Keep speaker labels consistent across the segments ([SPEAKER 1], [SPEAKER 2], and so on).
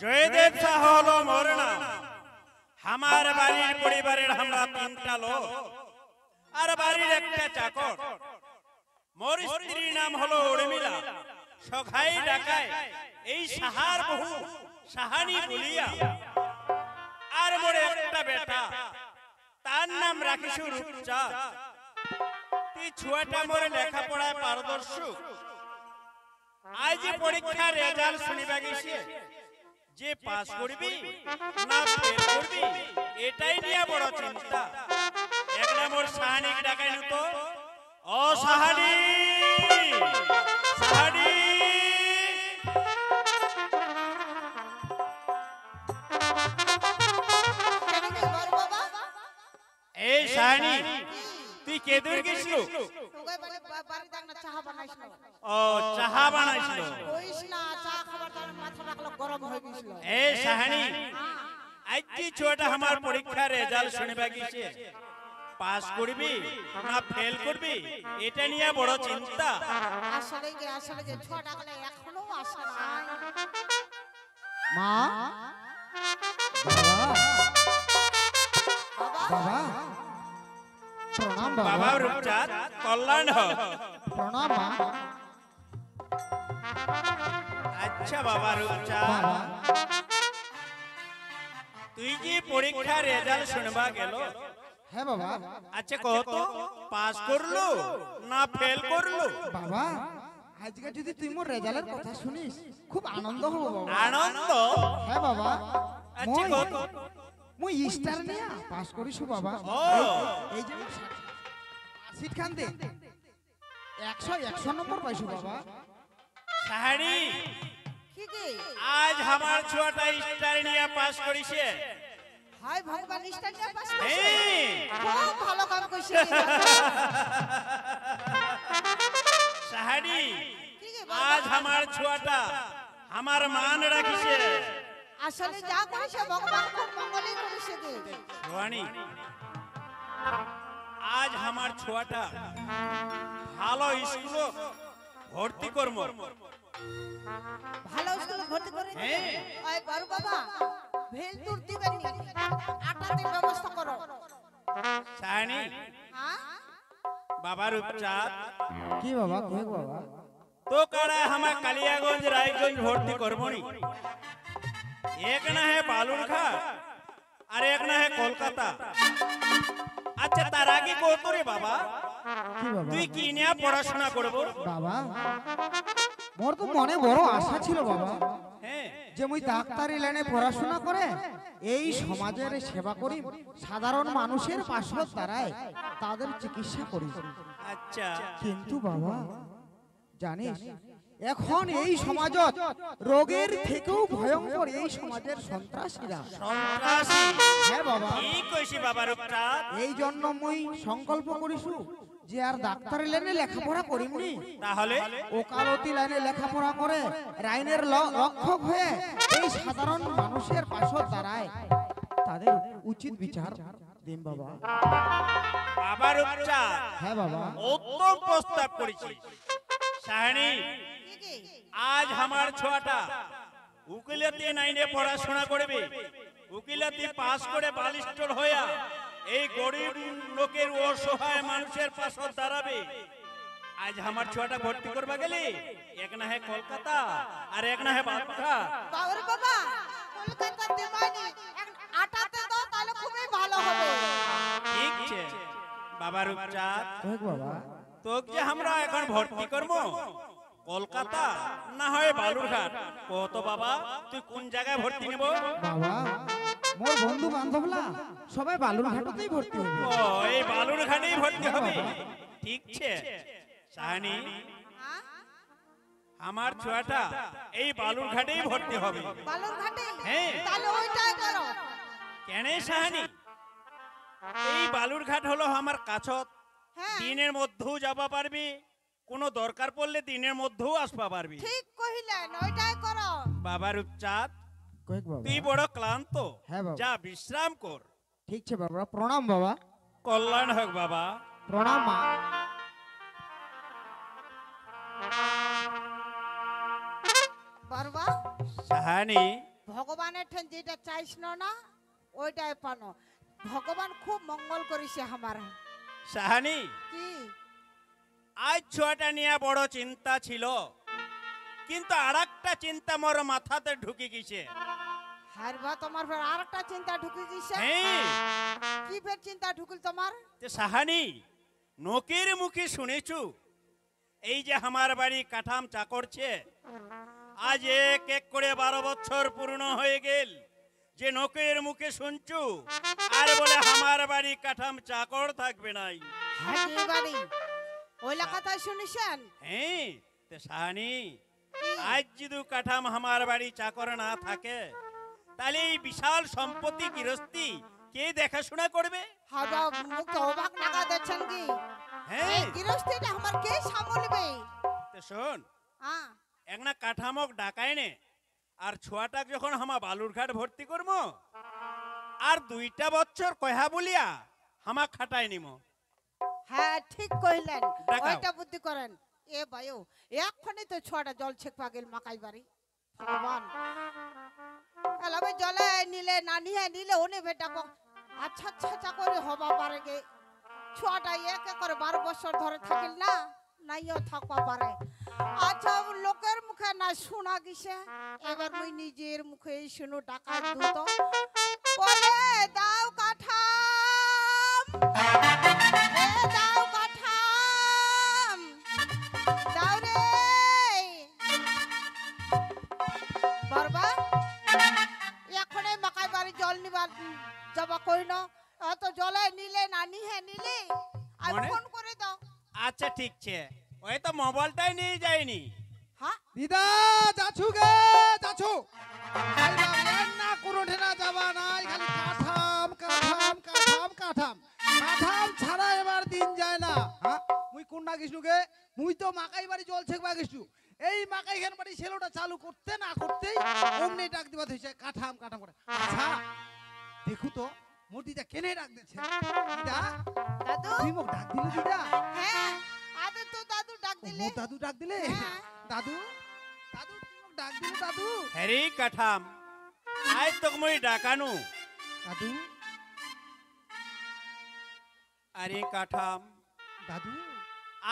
[SPEAKER 1] জয়দেব শাহ হলো মোর নাম। আমার বাড়ির পরিবারের আমরা 3টা লোক, আর বাড়ির একটা চাকর। মোর স্ত্রীর নাম হলো উর্মিলা, সখাই ডাকায় এই সাহার বহু সাহানি বলিয়া। আর মোর একটা বেটা, তার নাম রাখিছু রূপচাঁদ। তুই ছুয়াটা মোর লেখাপড়ায় পারদর্শী। আজ পরীক্ষার রেজাল্ট শুনিবা গেছে, যে পাস করবি না ফেল করবি এটাই নিয়ে বড় চিন্তা। একটা মোর সাহানিক ডাকাই নিত। ও সাহানি, সাহানি, এই সাহানি, তুই কে দূর গেছিল? ও চাহা বানাইছিল। এই সাহানি, আজ কি ছোটা আমার পরীক্ষার রেজাল্ট শুনিবা গেছে, পাস করবি না ফেল করবি এটা নিয়ে বড় চিন্তা।
[SPEAKER 2] আসলে যে ছোটা গলে এখনো আশা নাই।
[SPEAKER 3] মা, বাবা, প্রণাম বাবা।
[SPEAKER 1] বাবা রূপচাঁদ, কল্যাণ হোক।
[SPEAKER 3] প্রণাম মা।
[SPEAKER 1] আচ্ছা বাবা রূপচাঁদ, তুই কি পরীক্ষার রেজাল্ট শুনবা গেল?
[SPEAKER 3] হ্যাঁ বাবা।
[SPEAKER 1] আচ্ছা কত, পাস করলো না ফেল করলো?
[SPEAKER 3] বাবা, আজকে যদি তুই মোর রেজাল্টের কথা শুনিস খুব আনন্দ হবো বাবা।
[SPEAKER 1] আনন্দ?
[SPEAKER 3] হ্যাঁ বাবা।
[SPEAKER 1] আচ্ছা কত?
[SPEAKER 3] মুই স্টার নিয়া পাস করিছু বাবা।
[SPEAKER 1] ও
[SPEAKER 3] এই যে সিট খান দে 100 নম্বর পাইছু বাবা।
[SPEAKER 1] সাহানি,
[SPEAKER 2] কি কি
[SPEAKER 1] আজ আমার ছোটা স্টার নিয়ে পাস করিছে।
[SPEAKER 2] হাই ভগবান, স্টার নিয়ে পাস করছে।
[SPEAKER 1] এই
[SPEAKER 2] খুব ভালো কাম কইছে।
[SPEAKER 1] সাহানি,
[SPEAKER 2] কি কি বাবা?
[SPEAKER 1] আজ আমার ছোটা আমার মান রাখিছে।
[SPEAKER 2] আসলে যা কইছে ভগবান খুব মঙ্গলই করেছে গে।
[SPEAKER 1] সোহানি, আজ আমার ছোয়াটা ভালো স্কুল ভর্তি করব।
[SPEAKER 2] ভালো স্কুলে ভর্তি করে দিবে।
[SPEAKER 1] হ্যাঁ।
[SPEAKER 2] ওই বড় বাবা, ভেল তুর দিবেন নি, আটাতে ব্যবস্থা করো।
[SPEAKER 1] সাহানি,
[SPEAKER 2] হ্যাঁ
[SPEAKER 1] বাবা রূপচাঁদ,
[SPEAKER 3] কি বাবা? কই বাবা?
[SPEAKER 1] তো কারা আমার কালিয়াগঞ্জ রায়গঞ্জ ভর্তি করবো নি। एक ना है बालुरघाट और एक ना है कोलकाता। अच्छा तार आगे কত রে বাবা?
[SPEAKER 3] কি বাবা?
[SPEAKER 1] তুই কি নিয়ে পড়াশোনা করব?
[SPEAKER 3] বাবা, মোর তো মনে বড় আশা ছিল বাবা,
[SPEAKER 1] হ্যাঁ,
[SPEAKER 3] যে মুই ডাক্তারি লাইনে পড়াশোনা করে এই সমাজের সেবা করি, সাধারণ মানুষের পাশত দাঁড়ায় তাদের চিকিৎসা করি।
[SPEAKER 1] আচ্ছা
[SPEAKER 3] কিন্তু বাবা জানিস, এখন এই সমাজত রোগের থেকেও ভয়ঙ্কর এই সমাজের সন্ত্রাসীরা।
[SPEAKER 1] সন্ত্রাসী?
[SPEAKER 3] হ্যাঁ বাবা।
[SPEAKER 1] কি কইছি বাবা রূপচাঁদ?
[SPEAKER 3] এই জন্য মুই সংকল্প করিছু যে আর ডাক্তারি লাইনে লেখাপড়া করিমনি,
[SPEAKER 1] তাহলে
[SPEAKER 3] ওকালতি লাইনে লেখাপড়া করে আইনের রক্ষক হয়ে এই সাধারণ মানুষের পাশে দাঁড়ায় তাদের উচিত বিচার দিন বাবা।
[SPEAKER 1] বাবা রূপচাঁদ,
[SPEAKER 3] হ্যাঁ বাবা।
[SPEAKER 1] উত্তম প্রস্তাব করেছি। সাহানি,
[SPEAKER 2] কি কি
[SPEAKER 1] আজ আমার ছোয়াটা উকিলাতি লাইনে পড়াশোনা করবে। উকিলাতি পাস করে বালিস্টর হইয়া এই গরিব লোকের অসহায় মানুষের পাশে দাঁড়াবে। আজ আমার ছোয়াটা ভর্তি করবা গেলে এক না হয় কলকাতা আর এক না হয় বালুরঘাট।
[SPEAKER 2] বাবার বাবা, কলকাতা দেবানি আটাতে দাও, তাহলে খুবই ভালো হবে।
[SPEAKER 1] ঠিক আছে বাবা রূপচাঁদ,
[SPEAKER 3] কই বাবা?
[SPEAKER 1] তোকে যে আমরা এখন ভর্তি করবো কলকাতা না হয় বালুরঘাট, কত বাবা তুই কোন জায়গায় ভর্তি নেব?
[SPEAKER 3] বাবা, মোর বন্ধু বান্ধবলা সবাই বালুরঘাটতেই ভর্তি হবে।
[SPEAKER 1] ও এই বালুরঘাটেই ভর্তি হবে। ঠিক আছে সাহানি,
[SPEAKER 2] হ্যাঁ
[SPEAKER 1] আমার ছোয়াটা এই বালুরঘাটেই ভর্তি হবে।
[SPEAKER 2] বালুরঘাটে?
[SPEAKER 1] হ্যাঁ।
[SPEAKER 2] তাহলে ওইটাই করো।
[SPEAKER 1] কেন সাহানি? এই বালুরঘাট হলো আমার কাছত।
[SPEAKER 2] হ্যাঁ
[SPEAKER 1] দিনের মধ্যেও যাবা পারবি, কোনো দরকার পড়লে দিনের মধ্যেও আসবা পারবি।
[SPEAKER 2] ঠিক কহিলেন, ওইটাই করো।
[SPEAKER 1] বাবা রূপচাঁদ,
[SPEAKER 3] কই বাবা?
[SPEAKER 1] তুই বড় ক্লান্ত,
[SPEAKER 3] হ্যাঁ বাবা।
[SPEAKER 1] যা বিশ্রাম কর।
[SPEAKER 3] ঠিক আছে বাবা, প্রণাম বাবা।
[SPEAKER 1] কল্যাণ হোক বাবা।
[SPEAKER 3] প্রণাম মা।
[SPEAKER 2] বড়বা,
[SPEAKER 1] সাহানি,
[SPEAKER 2] ভগবানের ঠেন যেটা চাইছ না ওইটাই পানো। ভগবান খুব মঙ্গল করেছে আমার।
[SPEAKER 1] সাহানি,
[SPEAKER 2] কি
[SPEAKER 1] আজ ছোয়াটা নিয়ে বড় চিন্তা ছিল, কিন্তু আরেকটা চিন্তা মোর মাথাতে ঢুকে গেছে।
[SPEAKER 2] হার বা তোমার ফের আরেকটা চিন্তা ঢুকে গেছে?
[SPEAKER 1] হ্যাঁ,
[SPEAKER 2] কি ফের চিন্তা ঢুকিল তোমার?
[SPEAKER 1] তে সাহানি, নোকের মুখে শুনেছু এই যে আমার বাড়ি কাঠাম চাকরছে, আজ এক এক করে 12 বছর পূর্ণ হয়ে গেল, যে নোকের মুখে শুনছু আর বলে আমার বাড়ি কাঠাম চাকর থাকবে নাই।
[SPEAKER 2] হ্যাঁ কি বাড়ি ওইলা কথা শুনিছেন?
[SPEAKER 1] হ্যাঁ, তে সাহানি,
[SPEAKER 2] কি?
[SPEAKER 1] আজ যদি কাঠাম আমার বাড়ি চাকর না থাকে, তাহলে এই বিশাল সম্পত্তি গৃহস্থী কে দেখাশোনা করবে?
[SPEAKER 2] হাবা মুখ তো অবাক লাগা দেখছেন কি?
[SPEAKER 1] হ্যাঁ,
[SPEAKER 2] এই গৃহস্থীটা আমার কে সামলবে?
[SPEAKER 1] তে শোন,
[SPEAKER 2] হ্যাঁ
[SPEAKER 1] একনা কাঠামোক ডাকায় নে, আর ছোয়াটাক যখন হামা বালুরঘাট ভর্তি করবো, আর 2টা বছর কহা বলিয়া হামা খাটাই নিমো।
[SPEAKER 2] হ্যাঁ ঠিক কইলেন,
[SPEAKER 1] ডাকাও।
[SPEAKER 2] ওইটা বুদ্ধি করেন। এ ভাইও এক্ষুনি তো ছটা জল ছেক পাগেল মাকাই বাড়ি। ভগবান এলাবে জলে নিলে না নিয়ে নিলে ওনে বেটা আচ্ছা আচ্ছা আচ্ছা করে হবা পারে গে। ছটা এক এক করে 12 বছর ধরে থাকিল না, নাইও থাকবা পারে। আচ্ছা লোকের মুখে না শোনা গেছে, এবার মুই নিজের মুখে শুনো টাকা দুত বলে দাও কাঠাম, এ দাও কাঠাম, দাও রে বরবা। এখনই মাকাই বাড়ি জল নিবার যাবা কই না, অত জলে নিলে না নিয়ে নিলে আর
[SPEAKER 1] মানে?
[SPEAKER 2] ফোন করে দাও।
[SPEAKER 1] আচ্ছা ঠিক ছে, ওই তো মোবাইলটাই নিয়ে যায়নি।
[SPEAKER 2] হ্যাঁ
[SPEAKER 3] দিদা যাছু গে যাছু না কোনো ঠেনা যাবা নাই, খালি কাঠাম কাঠাম কাঠাম কাঠাম কাঠাম ছাড়া এবার দিন যায় না। হ্যাঁ মুই কোনটা গেছু গে? মুই তো মাকাই বাড়ি জল ছেকবা গেছু। এই মাকাই খান বাড়ি সেলোটা চালু করতে না করতেই অমনি ডাক দিবা হইছে কাঠাম কাঠাম করে। আচ্ছা দেখু তো মোর দিদা কেনে ডাক দিছে? দিদা
[SPEAKER 2] দাদু।
[SPEAKER 3] তুই মোক ডাক দিলে দিদা?
[SPEAKER 2] হ্যাঁ আদে তো দাদু ডাক দিলে।
[SPEAKER 3] মোর দাদু ডাক দিলে?
[SPEAKER 2] হ্যাঁ।
[SPEAKER 3] দাদু দাদু তুই মোক ডাক দিলে দাদু?
[SPEAKER 1] হ্যারি কাঠাম, আজ তোক মই ডাকানু।
[SPEAKER 3] দাদু
[SPEAKER 1] আরে কাঠাম,
[SPEAKER 3] দাদু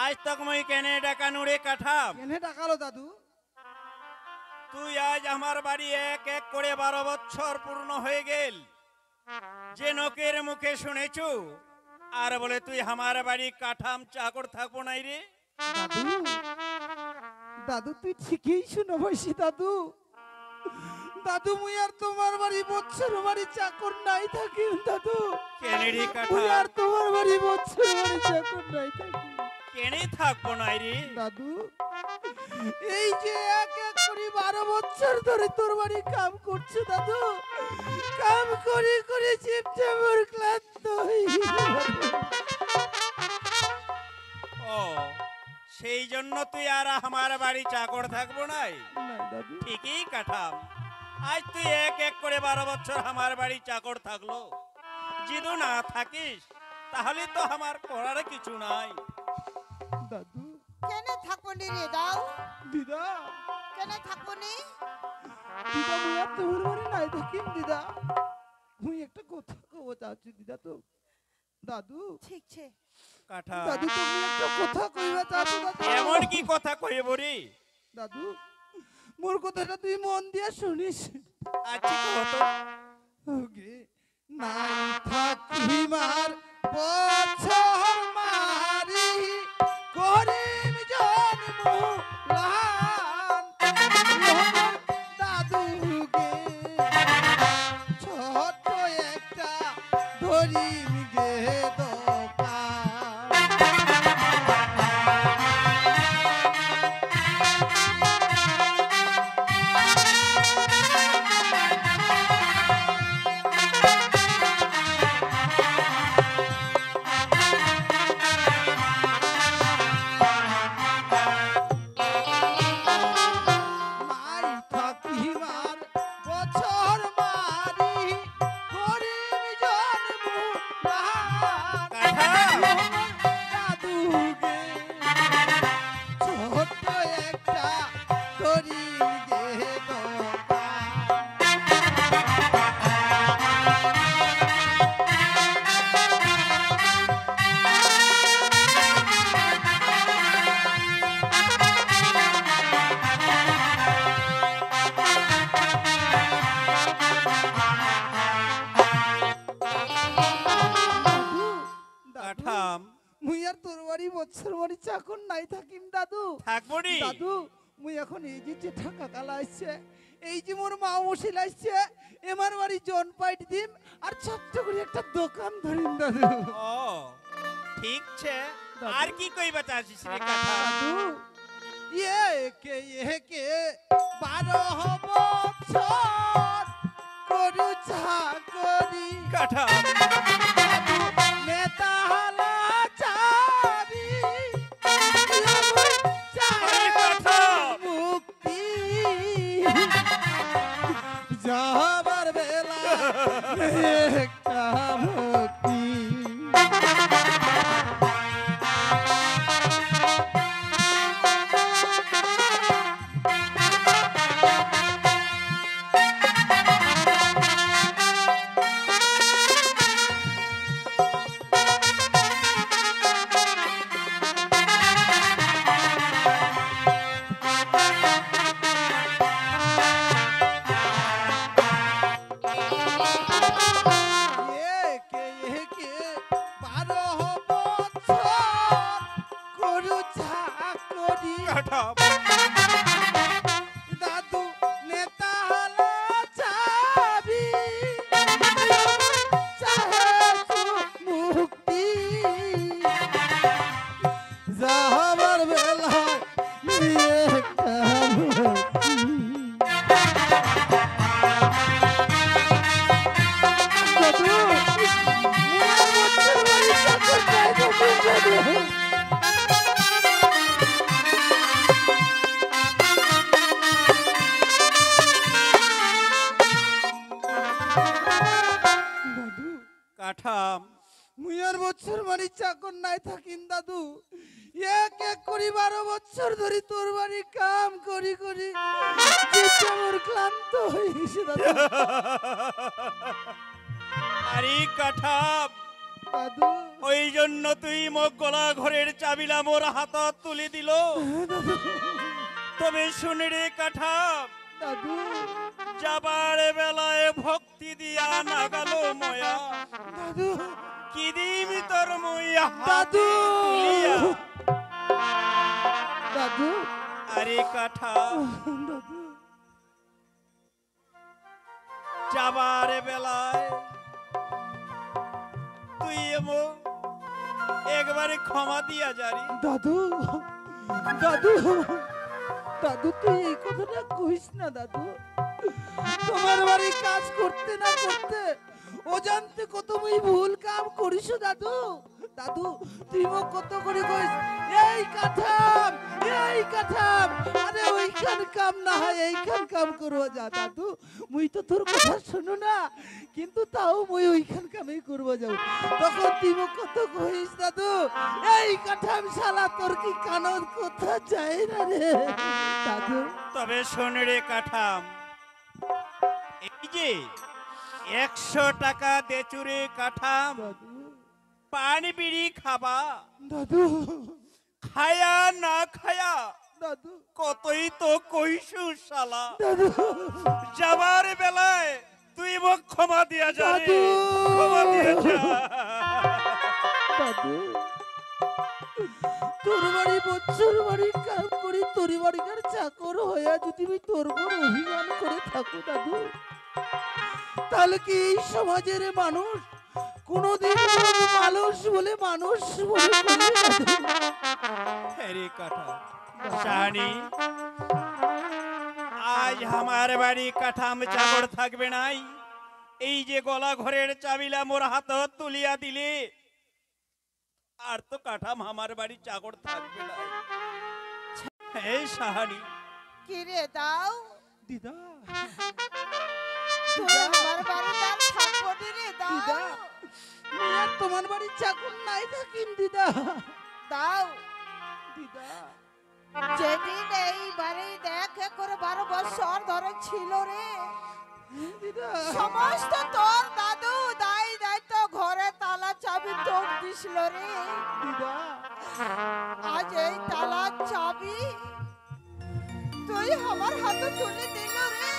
[SPEAKER 1] আজ তোক মই কেনে ডাকানু রে কাঠাম?
[SPEAKER 3] কেনে ডাকালো দাদু?
[SPEAKER 1] তুই আজ আমার বাড়ি এক এক করে 12 বছর পূর্ণ হয়ে গেল, যে নোকের মুখে শুনেছু আর বলে তুই আমার বাড়ি কাঠাম চাকর থাকবো নাই রে।
[SPEAKER 3] দাদু দাদু তুই ঠিকই শুনো বসি দাদু। দাদু মুই আর তোমার বাড়ি বছর বাড়ি চাকর নাই থাকি দাদু।
[SPEAKER 1] কেনে রে
[SPEAKER 3] মুই
[SPEAKER 1] কাঠাম?
[SPEAKER 3] আর তোমার বাড়ি বছর বাড়ি চাকর নাই থাকি
[SPEAKER 1] কেনে থাকবো নাই রে?
[SPEAKER 3] দাদু। এই যে এক এক করে 12 বছর ধরে তোর বাড়ি কাম করছে দাদু, কাম করে করে চিপচাপর ক্লান্ত হয়ে গেছি দাদু।
[SPEAKER 1] ও, সেই জন্য তুই আর আমার বাড়ি চাকর থাকবো নাই?
[SPEAKER 3] নাই দাদু।
[SPEAKER 1] ঠিকই কাঠাম, আজ তুই এক এক করে 12 বছর আমার বাড়ি চাকর থাকলো, যদি না থাকিস তাহলে তো আমার করার কিছু নাই।
[SPEAKER 3] দাদু
[SPEAKER 2] কেনে থাকবো নি রে দাও?
[SPEAKER 3] দিদা
[SPEAKER 2] কেনে থাকবো নি?
[SPEAKER 3] দিদা মুই আর তোমার বাড়ি নাই থাকিম দিদা। মুই একটা কথা কব চাচ্ছি দিদা তো। দাদু
[SPEAKER 2] ঠিক ছে।
[SPEAKER 1] কাঠাম,
[SPEAKER 3] দাদু তুমি একটা কথা কইবা চাচ্ছো দাদু?
[SPEAKER 1] এমন কি কথা কইব রে?
[SPEAKER 3] দাদু মোর কথাটা তুই মন দিয়া শুনিস।
[SPEAKER 1] আচ্ছা কত?
[SPEAKER 3] ওগে নাই থাকিমার বছর মারি করিম জন্ম লান দাদু গে ছোট একটা ধরিম গে দোকান। নাই থাকিমার বছর মারি করিম জন্ম লান
[SPEAKER 1] কাঠাম,
[SPEAKER 3] দাদু গে ছোট একটা ধরিম গে দোকান। বছর বাড়ি চাকর নাই থাকিম দাদু
[SPEAKER 1] থাকবো নি
[SPEAKER 3] দাদু মুই এখন এই যে ঠাকা কালা আসছে এই যে মোর মা মশিল আসছে এমার বাড়ি জন পাইট দিম আর ছোট্ট করে একটা দোকান ধরিম দাদু
[SPEAKER 1] ও ঠিক ছে
[SPEAKER 3] দাদু।
[SPEAKER 1] আর কি কইবা চাছিস রে কাঠা
[SPEAKER 3] দাদু এ কে 12 বছর করু চাকরি
[SPEAKER 1] কাঠা
[SPEAKER 3] নেতা হলা চাবি
[SPEAKER 1] আরে কাঠা
[SPEAKER 3] মুক্তি যাবার বেলা একটা ভক্তি একে 12 বছর করু চাকরি
[SPEAKER 1] কাঠা
[SPEAKER 3] দাদু নেতা হলা চাবি চাহে মুক্তি যাবার বেলায় একটা ভক্তি দাদু মুয়ের বছর বাড়ি চাকর নাই থাকিম দাদু দাদু
[SPEAKER 1] কাঠাম
[SPEAKER 3] মুয়ার বছর বাড়ি চাকর নাই থাকিম দাদু এক করি 12 বছর ধরে তোর বাড়ি কাম করি করি যেতে মোর ক্লান্ত হয়ে গেছে দাদু
[SPEAKER 1] আরে কাঠাম
[SPEAKER 3] দাদু
[SPEAKER 1] ওই জন্য তুই মোক গলা ঘরের চাবিলা মোর হাতত তুলে দিল
[SPEAKER 3] দাদু
[SPEAKER 1] তবে শুনে রে কাঠাম
[SPEAKER 3] দাদু
[SPEAKER 1] যাবার বেলায় ভক্তি দিয়া নাগালো ময়া
[SPEAKER 3] দাদু
[SPEAKER 1] কি দিবি তোর ময়া
[SPEAKER 3] দাদু
[SPEAKER 1] তুলিয়া
[SPEAKER 3] দাদু
[SPEAKER 1] আরে কাঠা
[SPEAKER 3] দাদু
[SPEAKER 1] যাবার বেলায় তুই এমো একবারে ক্ষমা দিয়া যারি
[SPEAKER 3] দাদু দাদু দাদু তুই এই কথাটা কইস না দাদু তোমার বাড়ি কাজ করতে না করতে অজান্তে কত মুই ভুল কাম করিস দাদু দাদু তুই মোক কত করে কইস এই কাঠাম আরে ওইখান কাম না হয় এইখান কাম করবো যা দাদু মুই তো তোর কথা শুনো না কিন্তু তাও মুই ওইখান কামই করবো যাও তখন তুই মোক কত কইস দাদু এই কাঠাম শালা তোর কি কানন কথা যায় না রে দাদু
[SPEAKER 1] তবে শোন রে কাঠাম এই যে 100 টাকা দেচুরে কাঠাম
[SPEAKER 3] দাদু
[SPEAKER 1] পানি বিড়ি খাবা
[SPEAKER 3] দাদু
[SPEAKER 1] খায়া না খায়া
[SPEAKER 3] দাদু
[SPEAKER 1] কতই তো কইসু শালা
[SPEAKER 3] দাদু
[SPEAKER 1] যাবার বেলায় তুই মোক ক্ষমা দিয়া যা রে
[SPEAKER 3] দাদু!
[SPEAKER 1] ক্ষমা দিয়া যা
[SPEAKER 3] দাদু তোর বাড়ি বছর বাড়ি কাম করি তোর বাড়িকার চাকর হইয়া যদি আমি তোর বড় অভিমান করে থাকো দাদু তাহলে কি এই সমাজের মানুষ কোনদিন মানুষ বলে করবে দাদু?
[SPEAKER 1] হেরে কাঠা শানি আজ আমার বাড়ি কাঠাম চাকর থাকবে নাই এই যে গলা ঘরের চাবিলা মোর হাত তুলিয়া দিলে আর তো কাঠাম আমার বাড়ি চাকর থাকবে না হে শাহানি
[SPEAKER 2] কি রে দাও
[SPEAKER 3] দিদা
[SPEAKER 2] তুই আমার বাড়িতে আর থাকবো নি রে
[SPEAKER 3] দিদা
[SPEAKER 2] দাও
[SPEAKER 3] মুই আর তোমার বাড়ি চাকর নাই থাকিম দিদা
[SPEAKER 2] দাও
[SPEAKER 3] দিদা
[SPEAKER 2] যেদিন এই বাড়ি দেখে করে 12 বছর ধরে ছিল রে
[SPEAKER 3] দিদা
[SPEAKER 2] সমস্ত তোর দাদু দাই দায়িত্ব ঘরে তালা চাবি তোক দিছিল রে
[SPEAKER 3] দিদা
[SPEAKER 2] আজ এই তালা চাবি তুই আমার হাতে তুলে দিল রে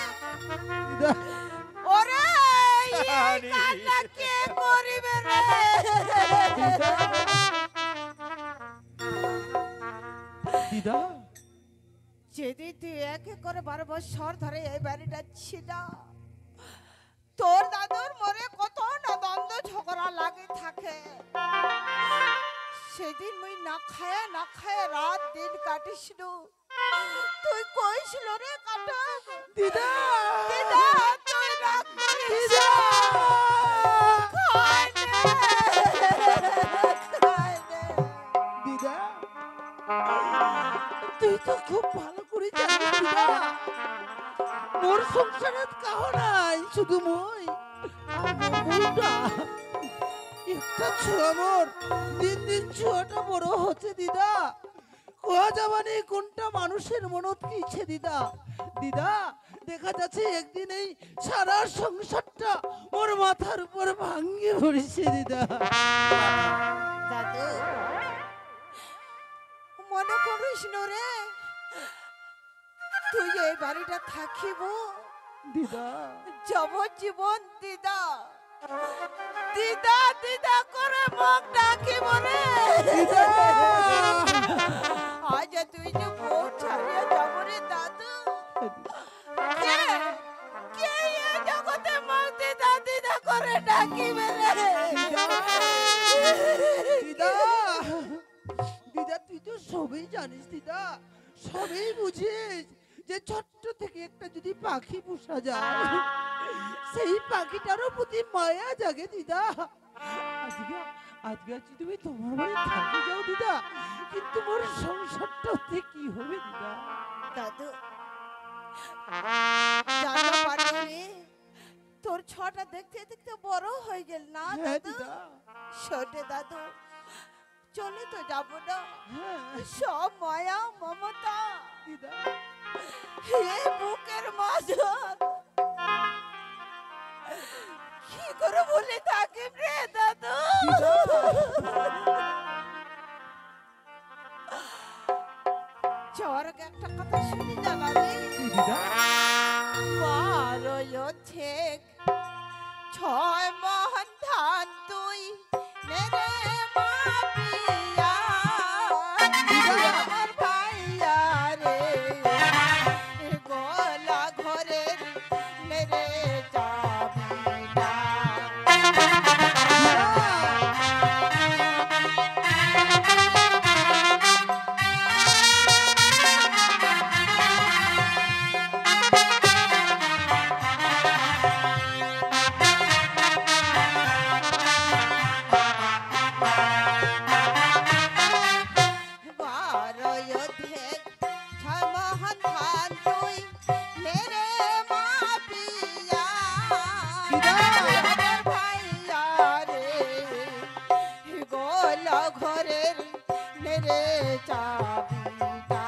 [SPEAKER 3] দিদা
[SPEAKER 2] ওরে এই
[SPEAKER 1] আরে।
[SPEAKER 2] কান্না কে করিবে রে
[SPEAKER 3] দিদা
[SPEAKER 2] যেদিন তুই একে করে 12 বছর ধরে এই বাড়িটা ছিল, তোর দাদুর মরে কত না দ্বন্দ্ব ঝগড়া লাগে থাকে। সেদিন মুই না খায় রাত দিন কাটিছিল। তুই কইছিল রে কাটা
[SPEAKER 3] দিদা
[SPEAKER 2] দিদা তুই রাগ করিস
[SPEAKER 3] দিদা
[SPEAKER 2] খাই নে, খাই নে।
[SPEAKER 3] দিদা তুই তো খুব ভালো করে জানিস দিদা, মোর সংসারে কাহো নাই, শুধু মই আর মোর বউটা। একটা ছোঁয়া মোর দিন দিন ছোঁয়াটা বড় হচ্ছে দিদা। কোয়া যাবানি কোনটা মানুষের মনত কিছে দিদা। দিদা দেখা যাচ্ছে একদিন এই সারা সংসারটা মোর মাথার উপর ভাঙ্গি পড়েছে দিদা।
[SPEAKER 2] দাদু মনে করিস রে, তুই এই বাড়িটা থাকিব
[SPEAKER 3] দিদা
[SPEAKER 2] যাবজ্জীবন দিদা দিদা দিদা করে মুখ ডাকিব রে।
[SPEAKER 3] দিদা
[SPEAKER 2] আজ তুই যে বউ ছাড়িয়ে যাব রে দাদু। কে কে এ জগতে মুখ দিদা দিদা করে ডাকিবে রে।
[SPEAKER 3] দিদা দিদা তুই তো সবই জানিস দিদা, সবই বুঝিস যে ছোট্ট থেকে একটা যদি পাখি পোষা যায় সেই পাখিটারও প্রতি মায়া জাগে দিদা। আজকে আজকে আজ তুমি তোমার বাড়ি থাকি যাও দিদা, কিন্তু মোর সংসারটাতে কি হবে দিদা।
[SPEAKER 2] দাদু জানো পারি তোর ছটা দেখতে দেখতে বড় হয়ে গেল না
[SPEAKER 3] হ্যাঁ
[SPEAKER 2] দাদু।
[SPEAKER 3] দিদা
[SPEAKER 2] ছোটে দাদু চলে তো যাবো না,
[SPEAKER 3] হ্যাঁ
[SPEAKER 2] সব মায়া মমতা
[SPEAKER 3] দিদা
[SPEAKER 2] এই বুকের মাঝে কি করে বলে থাকি রে দাদু। চর একটা কথা শুনি জানাবি
[SPEAKER 3] দিদা
[SPEAKER 2] বারো ঠিক 6 মহন ধান তুই মেরে মা পিয়া আমার ভাইয়া রে গোলা ঘরের মেরে যাবি না। ঘরের মেরে চাবিটা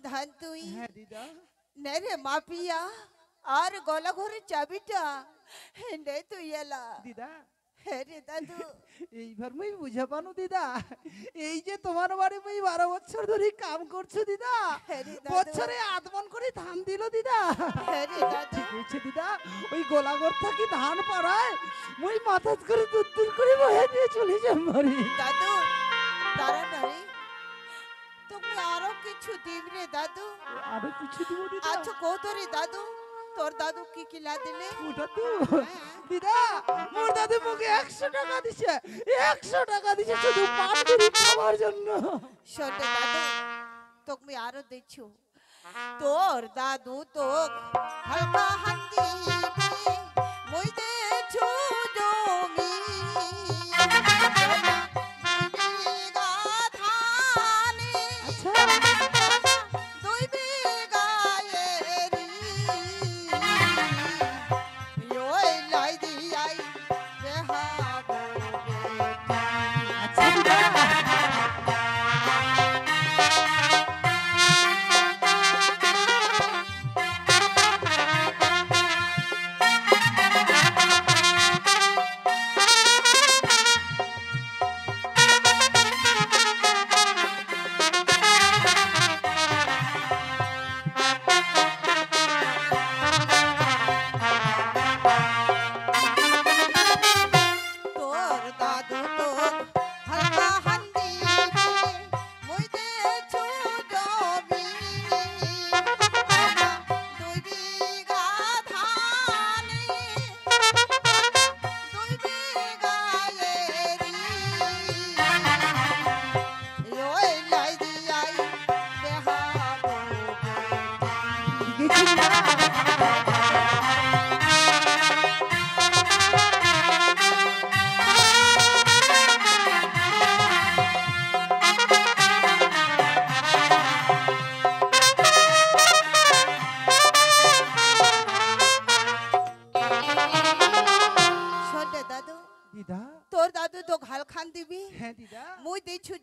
[SPEAKER 2] ধান তুই
[SPEAKER 3] হ্যাঁ দিদা
[SPEAKER 2] নেরে মাপিয়া আর গলা ঘরের চাবিটা নে তুই এলা
[SPEAKER 3] দিদা
[SPEAKER 2] হ্যাঁ রে দাদু।
[SPEAKER 3] এইবার মুই বুঝা পানো দিদা, এই যে তোমার বাড়ি মুই 12 বছর ধরে কাম করছো দিদা,
[SPEAKER 2] হ্যাঁ রে দাদু।
[SPEAKER 3] বছরে আদমন করে ধান দিল দিদা।
[SPEAKER 2] হ্যাঁ রে দাদু।
[SPEAKER 3] ঠিক আছে দিদা, ওই গোলাঘর থাকি ধান পাড়ায় মুই মাথাত করে দূর দূর করে বহে দিয়ে চলে যাম বাড়ি।
[SPEAKER 2] দাদু তাড়াতাড়ি তুমি আরো কিছু দিন রে দাদু।
[SPEAKER 3] আরো কিছু দিব দিদা?
[SPEAKER 2] আচ্ছা কৌতরি দাদু তোর দাদু কি কি লা দিলে?
[SPEAKER 3] ওটা তো দিদা মোর দাদু মুখে 100 টাকা দিছে, 100 টাকা দিছে শুধু পান বিড়ি খাওয়ার জন্য।
[SPEAKER 2] শোনে দাদু তুমি আরো দিছো, তোর দাদু তো হালকা হান্দি মই দেছো জমি বিঘা ধানে
[SPEAKER 3] আচ্ছা
[SPEAKER 2] 2 বিঘা এরি ওই লাই দিয়াই দেহাবো বেটা।
[SPEAKER 3] আচ্ছা দিদা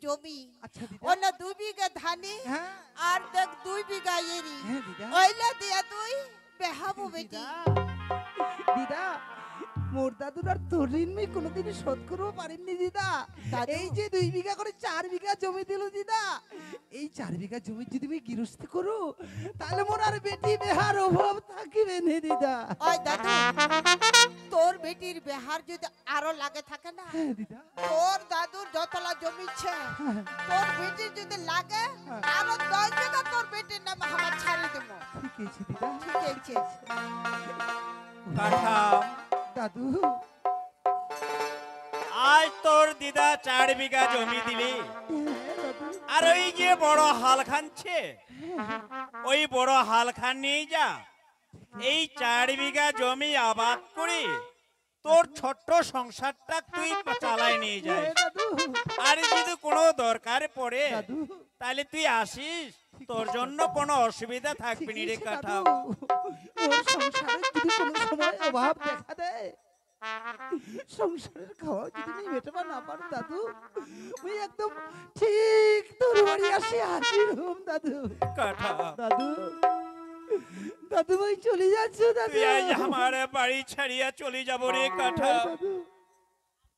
[SPEAKER 2] জমি,
[SPEAKER 3] আচ্ছা দিদা।
[SPEAKER 2] অন্য 2 বিঘা ধানে
[SPEAKER 3] হ্যাঁ
[SPEAKER 2] আর দেখ 2 বিঘা এরি,
[SPEAKER 3] হ্যাঁ দিদা।
[SPEAKER 2] ওইলা দিয়া তুই বেহাবো বেটি।
[SPEAKER 3] দিদা দিদা, মোর দাদুর আর তোর ঋণ আমি কোনোদিনই শোধ করবো পারিনি দিদা।
[SPEAKER 2] দাদু।
[SPEAKER 3] এই যে 2 বিঘা করে 4 বিঘা জমি দিল দিদা, এই 4 বিঘা জমি যদি আমি গৃহস্থী করো তাহলে মোর আর বেটি বেহার অভাব থাকিবে না দিদা।
[SPEAKER 2] ওই দাদু, তোর বেটির বেহার যদি আরো লাগে থাকে না,
[SPEAKER 3] হ্যাঁ দিদা।
[SPEAKER 2] তোর দাদুর যতলা জমিছে
[SPEAKER 3] হ্যাঁ,
[SPEAKER 2] তোর বেটির যদি লাগে আরো 10 বিঘা তোর বেটির নামে আমার ছাড়ি দেবো।
[SPEAKER 3] ঠিক আছে দিদা।
[SPEAKER 2] ঠিক আছে
[SPEAKER 1] কাঠাম,
[SPEAKER 3] দাদু
[SPEAKER 1] আজ তোর দিদা 4 বিঘা জমি দিলি,
[SPEAKER 3] হ্যাঁ, দাদু
[SPEAKER 1] আর ওই যে বড় হাল খানছে ওই বড় হাল খান নিয়ে যা, এই 4 বিঘা জমি আবাদ করে তোর ছোট্ট সংসারটা তুই চালায় নিয়ে যায়।
[SPEAKER 3] হ্যাঁ, দাদু
[SPEAKER 1] আর যদি কোনো দরকার পড়ে
[SPEAKER 3] দাদু
[SPEAKER 1] তাহলে তুই আসিস, তোর জন্য কোনো অসুবিধা থাকবে নি রে
[SPEAKER 3] ঠিক আছে
[SPEAKER 1] কাঠাম।
[SPEAKER 3] দাদু। ওর সংসারে যদি কোনো সময় অভাব দেখা দেয়, সংসারের খাওয়া যদি আমি মেটাবা না পারো দাদু, ওই একদম ঠিক তোর বাড়ি আসি হাজির হম দাদু।
[SPEAKER 1] কাঠাম,
[SPEAKER 3] দাদু দাদু ভাই চলে যাচ্ছ দাদু।
[SPEAKER 1] তুই আজ আমার বাড়ি ছাড়িয়া চলে যাব রে কাঠাম।
[SPEAKER 3] দাদু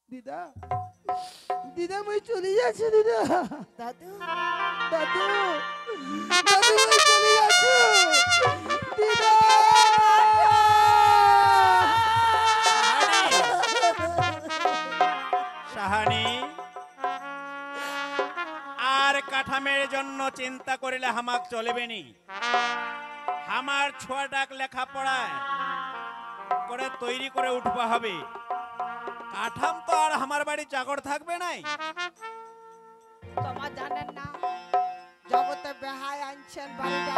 [SPEAKER 3] দিদা দিদা মই চলে যাচ্ছি দিদা।
[SPEAKER 2] দাদু।
[SPEAKER 3] দাদু দাদু ভাই চলে যাচ্ছ দিদা।
[SPEAKER 1] সাহানি, আর কাঠামের জন্য চিন্তা করিলে হামাক চলবে নি। আমার ছোয়াটাক লেখাপড়ায় করে তৈরি করে উঠবা হবে। কাঠাম তো আর আমার বাড়ি চাকর থাকবে নাই।
[SPEAKER 2] তোমার জানেন না জগতে বেহায় আনছেন বাড়িটা,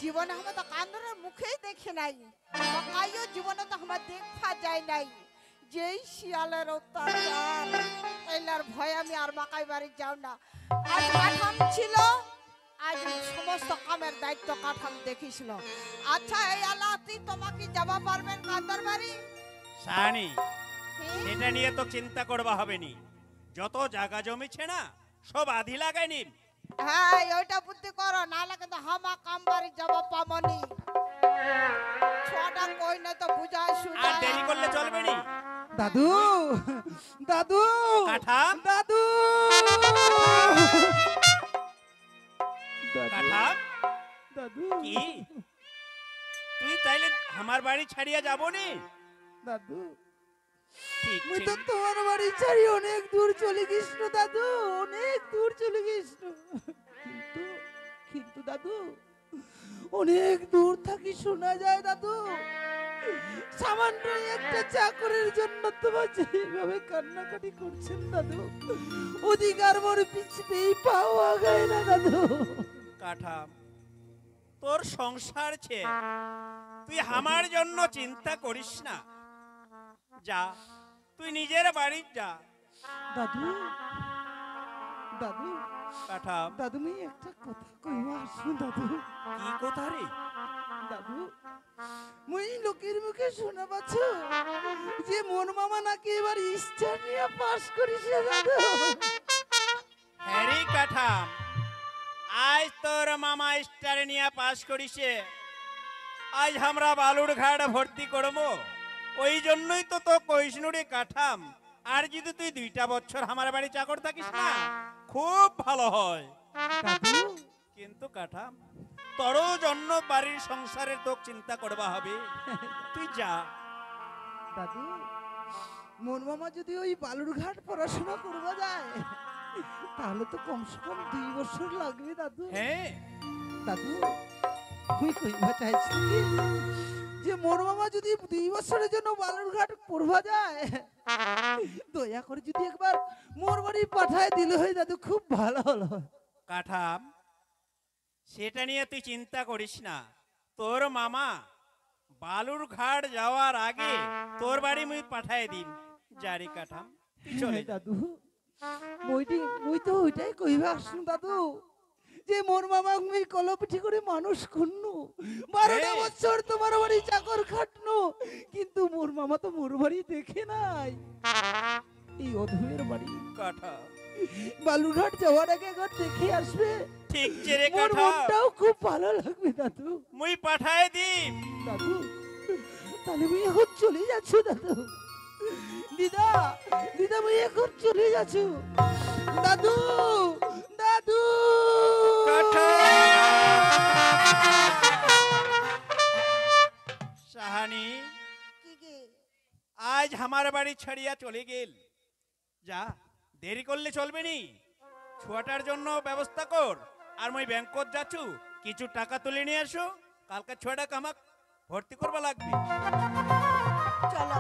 [SPEAKER 2] জীবনে আমরা তো কান্দরের মুখেই দেখি নাই, কাইও জীবনে তো আমার দেখা যায় নাই। যেই শিয়ালের অত্যাচার, এলার ভয় আমি আর মাকাই বাড়ি যাও না। আজ কাঠাম ছিল, আজ সমস্ত কামের দায়িত্ব কাঠাম দেখিছিল। আচ্ছা এই আল্লাহ তুই তোমাকে যাবা পারবেন কান্দর বাড়ি?
[SPEAKER 1] সাহানি,
[SPEAKER 2] হ্যাঁ?
[SPEAKER 1] এটা নিয়ে তো চিন্তা করবা হবে নি। যত জায়গা জমিছে না সব আধি লাগাই নিন।
[SPEAKER 2] হ্যাঁ ওইটা বুদ্ধি করো, নাহলে কিন্তু হামা কাম বাড়ি যাবা পামনি। ছটা কই না তো বুঝায়
[SPEAKER 1] আর
[SPEAKER 2] সুঝায়।
[SPEAKER 1] দেরি করলে চলবে নি।
[SPEAKER 3] দাদু দাদু
[SPEAKER 1] কাঠাম,
[SPEAKER 3] দাদু
[SPEAKER 1] কাঠাম,
[SPEAKER 3] দাদু
[SPEAKER 1] কি তুই তাইলে আমার বাড়ি ছাড়িয়া যাব নি?
[SPEAKER 3] দাদু
[SPEAKER 1] ঠিক
[SPEAKER 3] মুই
[SPEAKER 1] ঠিক।
[SPEAKER 3] তো তোমার বাড়ি ছাড়ি অনেক দূর চলে গেছিল দাদু, অনেক দূর চলে গেছিল। কিন্তু কিন্তু দাদু অনেক দূর থাকি শোনা যায় দাদু, সামান্য একটা চাকরির জন্য তোমার যেভাবে কান্নাকাটি করছেন দাদু, অধিকার মোর পিছতেই পাও আগায় না দাদু।
[SPEAKER 1] কাঠাম, তোর সংসার ছে, তুই আমার জন্য চিন্তা করিস না। যা, তুই নিজের বাড়ি যা।
[SPEAKER 3] দাদু দাদু
[SPEAKER 1] কাঠাম,
[SPEAKER 3] দাদু আমি একটা কথা কইবা আসুন দাদু।
[SPEAKER 1] কি কথা রে?
[SPEAKER 3] দাদু মুই লোকের মুখে শোনা পাচ্ছ যে মোর মামা নাকি এবার স্টার নিয়ে পাস করিছে দাদু।
[SPEAKER 1] হ্যারি কাঠাম, আজ তোর মামা স্টার নিয়ে পাস করিছে, আজ আমরা বালুর ঘাট ভর্তি করবো। ওই জন্যই তো তো কইসনুরে কাঠাম, আর যদি তুই 2টা বছর আমার বাড়ি চাকর থাকিস না খুব ভালো হয়।
[SPEAKER 3] দাদু
[SPEAKER 1] কিন্তু কাঠাম, তোরও জন্য বাড়ির সংসারের তো চিন্তা করবা হবে। তুই যা।
[SPEAKER 3] দাদু মোর মামা যদি ওই বালুরঘাট পড়াশোনা করবা যায় তাহলে তো কমসে কম 2 বছর লাগবে দাদু।
[SPEAKER 1] হ্যাঁ,
[SPEAKER 3] দাদু তুই কইবা চাইছি কি যে মোর মামা যদি 2 বছরের জন্য বালুরঘাট পড়বা যায়, দয়া করে যদি একবার মোর বাড়ি পাঠায় দিলে হয় দাদু, খুব ভালো হলো।
[SPEAKER 1] কাঠাম, সেটা নিয়ে তুই চিন্তা করিস না। তোর মামা বালুর ঘাট যাওয়ার আগে তোর বাড়ি মুই পাঠায় দিন। জারি কাঠাম, তুই চলে যা।
[SPEAKER 3] দাদু মুই তো ওইটাই কইবা আসুন দাদু, যে মোর মামা মুই কলপিঠি করে মানুষ করনু, 12টা
[SPEAKER 1] হ্যাঁ।
[SPEAKER 3] বছর তোমার বাড়ি চাকর খাটনু, কিন্তু মোর মামা তো মোর বাড়ি দেখে নাই। এই অধমের বাড়ি
[SPEAKER 1] কাঠাম,
[SPEAKER 3] বালুরঘাট যাওয়ার আগে একবার দেখে আসবে।
[SPEAKER 1] ঠিক চেরে
[SPEAKER 3] মোর
[SPEAKER 1] কাঠা
[SPEAKER 3] মনটাও খুব ভালো লাগবে দাদু।
[SPEAKER 1] মুই পাঠায় দিম।
[SPEAKER 3] দাদু তাহলে মুই এখন চলে যাচ্ছ দাদু। দিদা দিদা মুই এখন চলে যাচ্ছ। দাদু দাদু
[SPEAKER 1] কাঠা সাহানি
[SPEAKER 2] কি গে?
[SPEAKER 1] আজ আমার বাড়ি ছাড়িয়া চলে গেল। যা, দেরি করলে চলবে নি। ছুয়াটার জন্য ব্যবস্থা কর। আর মই ব্যাংকত যাচ্ছু, কিছু টাকা তুলে নিয়ে আসো। কালকে ছুয়াটা কামাক ভর্তি করবা লাগবে।
[SPEAKER 2] চলো